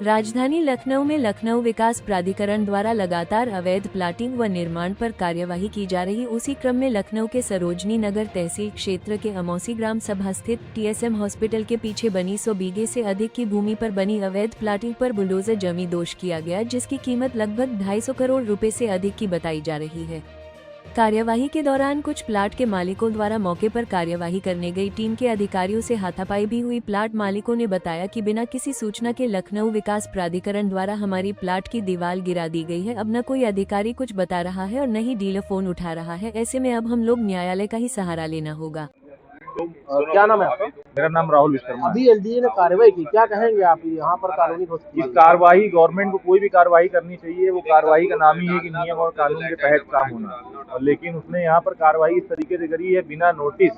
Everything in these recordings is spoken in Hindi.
राजधानी लखनऊ में लखनऊ विकास प्राधिकरण द्वारा लगातार अवैध प्लाटिंग व निर्माण पर कार्यवाही की जा रही। उसी क्रम में लखनऊ के सरोजनी नगर तहसील क्षेत्र के अमौसी ग्राम सभा स्थित टीएसएम हॉस्पिटल के पीछे बनी 100 बीघे से अधिक की भूमि पर बनी अवैध प्लाटिंग पर बुलडोजर जमी दोष किया गया, जिसकी कीमत लगभग 250 करोड़ रुपए से अधिक की बताई जा रही है। कार्यवाही के दौरान कुछ प्लाट के मालिकों द्वारा मौके पर कार्यवाही करने गई टीम के अधिकारियों से हाथापाई भी हुई। प्लाट मालिकों ने बताया कि बिना किसी सूचना के लखनऊ विकास प्राधिकरण द्वारा हमारी प्लाट की दीवार गिरा दी गई है। अब न कोई अधिकारी कुछ बता रहा है और न ही डीलर फोन उठा रहा है। ऐसे में अब हम लोग न्यायालय का ही सहारा लेना होगा। क्या नाम है आपका? मेरा नाम राहुल विश्वकर्मा। अभी एलडीए ने कार्रवाई की, क्या कहेंगे आप? यहाँ पर कानूनी इस कार्रवाई गवर्नमेंट को कोई भी कार्रवाई करनी चाहिए, वो कार्रवाई का नाम ही है कि नियम और कानून के तहत काम होना। और लेकिन उसने यहाँ पर कार्रवाई इस तरीके से करी है बिना नोटिस।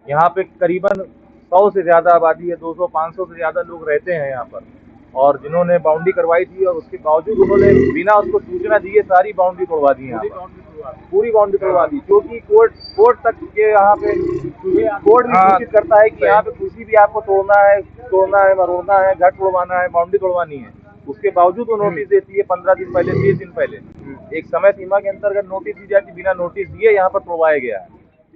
यहाँ पे करीबन 100 से ज्यादा आबादी है, 200-500 से ज्यादा लोग रहते हैं यहाँ पर, और जिन्होंने बाउंड्री करवाई थी और उसके बावजूद उन्होंने बिना उसको सूचना दिए सारी बाउंड्री तोड़वा दी। यहाँ पूरी बाउंड्री तोड़वा दी, क्योंकि कोर्ट तक के यहाँ पे कोर्ट भी सूचित करता है कि यहाँ पे कुछ भी आपको तोड़ना है, मरोड़ना है, घर तोड़वाना है, बाउंड्री तोड़वानी है। उसके बावजूद वो नोटिस देती है 15 दिन पहले, 30 दिन पहले। एक समय सीमा के अंतर्गत नोटिस दी जाती, बिना नोटिस दिए यहाँ पर तोड़वाया गया है।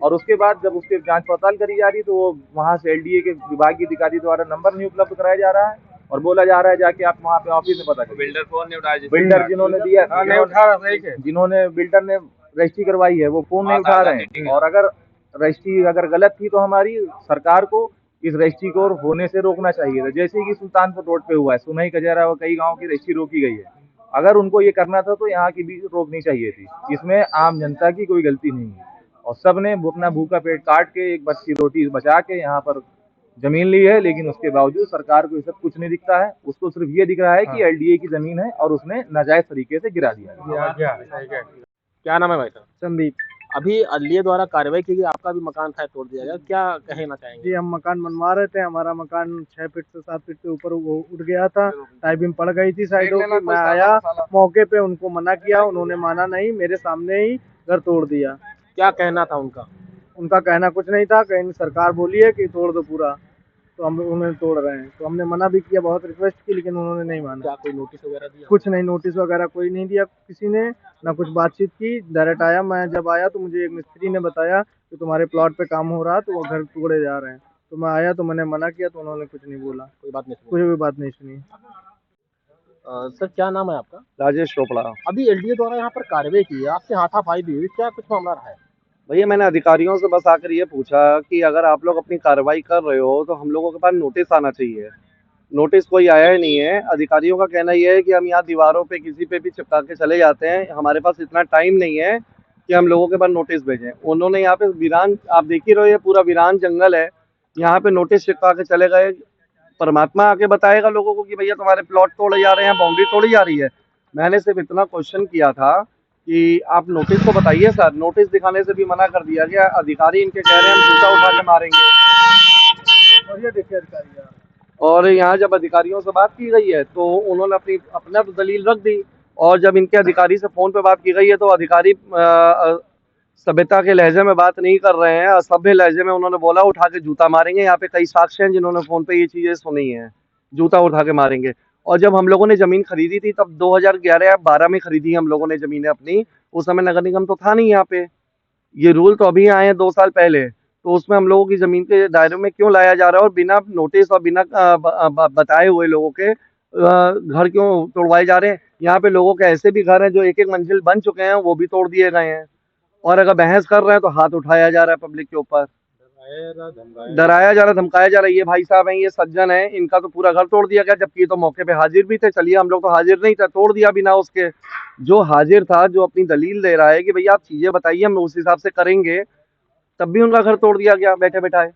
और उसके बाद जब उसके जांच पड़ताल करी जा रही तो वो वहाँ से एलडीए के विभागीय अधिकारी द्वारा नंबर नहीं उपलब्ध कराया जा रहा है और बोला जा रहा है जाके आप वहाँ पे ऑफिस में पता करें। बिल्डर फोन नहीं उठाया, बिल्डर जिन्होंने दिया नहीं उठा रहा है, जिन्होंने बिल्डर ने रजिस्ट्री करवाई है वो फोन नहीं उठा रहे हैं। और अगर रजिस्ट्री अगर गलत थी तो हमारी सरकार को इस रजिस्ट्री को होने से रोकना चाहिए था। जैसे कि सुल्तानपुर रोड पे हुआ है, सुनई कजरा व कई गाँव की रजिस्ट्री रोकी गई है। अगर उनको ये करना था तो यहाँ की भी रोकनी चाहिए थी। इसमें आम जनता की कोई गलती नहीं है और सबने अपना भूखा पेट काट के एक बच्ची रोटी बचा के यहाँ पर जमीन ली है। लेकिन उसके बावजूद सरकार को ये सब कुछ नहीं दिखता है, उसको सिर्फ ये दिख रहा है कि एलडीए की जमीन है और उसने नाजायज तरीके से गिरा दिया। क्या नाम है भाई साहब? संदीप। अभी एलडीए द्वारा कार्रवाई की गई, आपका भी मकान था तोड़ दिया गया, क्या कहना चाहेंगे? जी, हम मकान बनवा रहे थे, हमारा मकान 6 फीट से 7 फीट के ऊपर वो उठ गया था, टाई बीम पड़ गई थी साइडों की। मैं आया मौके पे, उनको मना किया, उन्होंने माना नहीं, मेरे सामने ही घर तोड़ दिया। क्या कहना था उनका? उनका कहना कुछ नहीं था, कहीं सरकार बोली है कि तोड़ दो पूरा, तो हम उन्हें तोड़ रहे हैं। तो हमने मना भी किया, बहुत रिक्वेस्ट की, लेकिन उन्होंने नहीं माना। क्या कोई नोटिस वगैरह दिया? कुछ नहीं, नोटिस वगैरह कोई नहीं दिया किसी ने, ना कुछ बातचीत की। डायरेक्ट आया, मैं जब आया तो मुझे एक मिस्त्री ने बताया कि तुम्हारे प्लॉट पे काम हो रहा, तो वो घर टुकड़े जा रहे हैं। तो मैं आया तो मैंने मना किया, तो उन्होंने कुछ नहीं बोला, कोई बात नहीं सुनी? कोई भी बात नहीं सुनी। सर क्या नाम है आपका? राजेश चोपड़ा। अभी एलडीए द्वारा यहाँ पर कार्रवाई की है, आपसे हाथापाई भी हुई, क्या कुछ मामला रहा है? भैया मैंने अधिकारियों से बस आकर ये पूछा कि अगर आप लोग अपनी कार्रवाई कर रहे हो तो हम लोगों के पास नोटिस आना चाहिए। नोटिस कोई आया ही नहीं है। अधिकारियों का कहना ये है कि हम यहाँ दीवारों पे किसी पे भी चिपका के चले जाते हैं, हमारे पास इतना टाइम नहीं है कि हम लोगों के पास नोटिस भेजें। उन्होंने यहाँ पे वीरान, आप देख ही रहे हो, ये पूरा वीरान जंगल है, यहाँ पे नोटिस चिपका के चले गए। परमात्मा आके बताएगा लोगों को कि भैया तुम्हारे प्लॉट तोड़े जा रहे हैं, बाउंड्री तोड़ी जा रही है। मैंने सिर्फ इतना क्वेश्चन किया था कि आप नोटिस तो बताइए सर। नोटिस दिखाने से भी मना कर दिया गया। अधिकारी इनके कह रहे हैं हम जूता उठा के मारेंगे। और ये देखिए अधिकारी यार। और यहाँ जब अधिकारियों से बात की गई है तो उन्होंने अपना दलील रख दी, और जब इनके अधिकारी से फोन पे बात की गई है तो अधिकारी सभ्यता के लहजे में बात नहीं कर रहे हैं, असभ्य लहजे में उन्होंने बोला उठा के जूता मारेंगे। यहाँ पे कई साक्ष्य हैं जिन्होंने फोन पे ये चीजें सुनी हैं, जूता उठा के मारेंगे। और जब हम लोगों ने जमीन खरीदी थी तब 2011 या 12 में खरीदी हम लोगों ने जमीनें अपनी। उस समय नगर निगम तो था नहीं यहाँ पे, ये रूल तो अभी आए हैं 2 साल पहले। तो उसमें हम लोगों की जमीन के दायरे में क्यों लाया जा रहा है और बिना नोटिस और बिना बताए हुए लोगों के घर क्यों तोड़वाए जा रहे हैं? यहाँ पे लोगों के ऐसे भी घर हैं जो 1-1 मंजिल बन चुके हैं, वो भी तोड़ दिए गए हैं। और अगर बहस कर रहे हैं तो हाथ उठाया जा रहा है पब्लिक के ऊपर, डराया जा रहा, धमकाया जा रहा है। ये भाई साहब हैं, ये सज्जन हैं, इनका तो पूरा घर तोड़ दिया गया, जबकि तो मौके पे हाजिर भी थे। चलिए हम लोग तो हाजिर नहीं थे, तोड़ दिया बिना उसके। जो हाजिर था, जो अपनी दलील दे रहा है कि भैया आप चीजें बताइए, हम उस हिसाब से करेंगे, तब भी उनका घर तोड़ दिया गया बैठे बैठाए।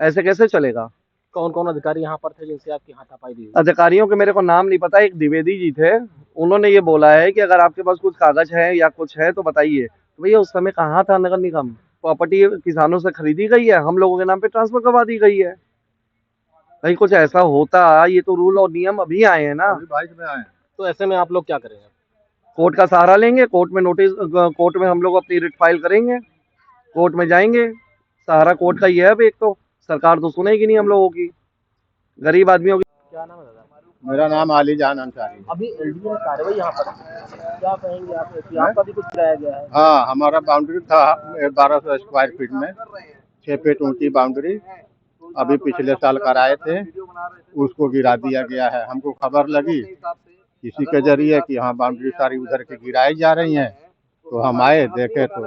ऐसे कैसे चलेगा? कौन कौन अधिकारी यहाँ पर थे जिनसे आपकी हाथापाई भी हुई? अधिकारियों के मेरे को नाम नहीं पता। एक द्विवेदी जी थे, उन्होंने ये बोला है कि अगर आपके पास कुछ कागज है या कुछ है तो बताइए। तो भैया उस समय कहाँ था नगर निगम? प्रॉपर्टी किसानों से खरीदी गई है, हम लोगों के नाम पे ट्रांसफर करवा दी गई है। कहीं कुछ ऐसा होता, ये तो रूल और नियम अभी आए हैं ना, 22 में आए। तो ऐसे में आप लोग क्या करेंगे? कोर्ट का सहारा लेंगे, कोर्ट में नोटिस, कोर्ट में हम लोग अपनी रिट फाइल करेंगे, कोर्ट में जाएंगे। सहारा कोर्ट का ही है। अब एक तो सरकार तो सुनेगी नहीं हम लोगों की, गरीब आदमियों की। क्या नाम है दादा? मेरा नाम आली जान अंसारी। अभी एलडीए ने कार्रवाई यहाँ पर क्या कहेंगे आप कि आपका भी कुछ गिराया गया है? हाँ, हमारा बाउंड्री था 1200 स्क्वायर फीट में, 6 फीट ऊंची बाउंड्री। अभी पिछले साल कराए थे, उसको गिरा दिया गया है। हमको खबर लगी किसी के जरिए कि हाँ बाउंड्री सारी उधर के गिराई जा रही हैं, तो हम आए, देखे तो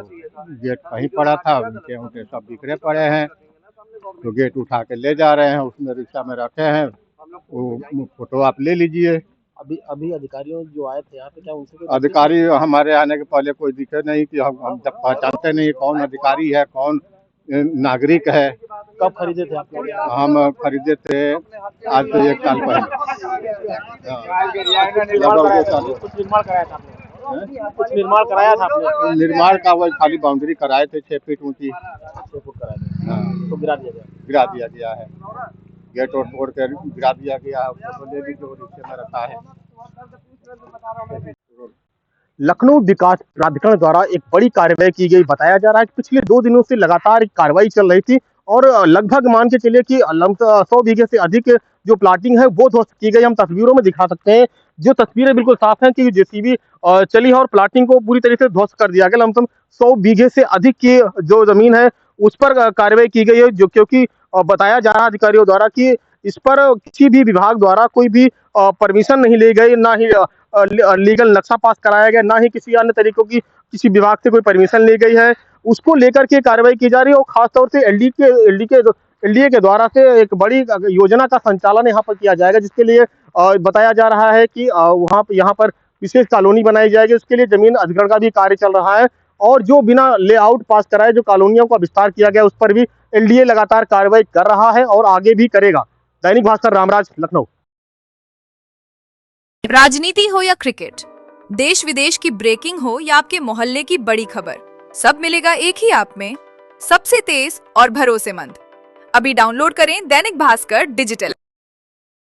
गेट कहीं पड़ा था, उनके उनके सब बिखरे पड़े हैं। तो गेट उठा के ले जा रहे हैं, उसमें रिक्शा में रखे हैं। वो फोटो आप ले लीजिए। अभी अभी अधिकारियों जो आए थे यहाँ पे, क्या उनसे कोई अधिकारी हमारे आने के पहले कोई दिखे नहीं कि हम जब पहचानते नहीं कौन अधिकारी है, कौन नागरिक है। कब खरीदे थे आप लोग? हम खरीदे थे आज से 1 साल पहले। कुछ निर्माण कराया था आपने? कुछ निर्माण कराया था आपने? निर्माण का वही खाली बाउंड्री कराए थे 6 फीट ऊंची। 6 फुट कराया था, हाँ, तो गिरा दिया गया। गिरा दिया गया है। गेट और तोड़ कर गिरा दिया गया है। फोटो ले लीजिए, वो रिक्शे में रखा है। लखनऊ विकास प्राधिकरण द्वारा एक बड़ी कार्रवाई की गई। बताया जा रहा है कि पिछले 2 दिनों से लगातार एक कार्रवाई चल रही थी और लगभग मान के चलिए कि 100 बीघे से अधिक जो प्लाटिंग है वो ध्वस्त की गई। हम तस्वीरों में दिखा सकते हैं, जो तस्वीरें बिल्कुल साफ हैं कि जेसीबी चली है और प्लाटिंग को पूरी तरीके से ध्वस्त कर दिया गया। लमसम 100 बीघे से अधिक की जो जमीन है उस पर कार्रवाई की गई है, जो क्योंकि बताया जा रहा है अधिकारियों द्वारा कि इस पर किसी भी विभाग द्वारा कोई भी परमिशन नहीं ली गई, ना ही लीगल नक्शा पास कराया गया, ना ही किसी अन्य तरीकों की किसी विभाग से कोई परमिशन ली गई है। उसको लेकर के कार्रवाई की जा रही है और खासतौर से एलडीए के द्वारा से एक बड़ी योजना का संचालन यहाँ पर किया जाएगा, जिसके लिए बताया जा रहा है कि यहाँ पर विशेष कॉलोनी बनाई जाएगी। उसके लिए जमीन अधिग्रहण का भी कार्य चल रहा है और जो बिना लेआउट पास कराए जो कॉलोनियों का विस्तार किया गया उस पर भी एलडीए लगातार कार्रवाई कर रहा है और आगे भी करेगा। दैनिक भास्कर, रामराज, लखनऊ। राजनीति हो या क्रिकेट, देश विदेश की ब्रेकिंग हो या आपके मोहल्ले की बड़ी खबर, सब मिलेगा एक ही ऐप में, सबसे तेज और भरोसेमंद। अभी डाउनलोड करें दैनिक भास्कर डिजिटल।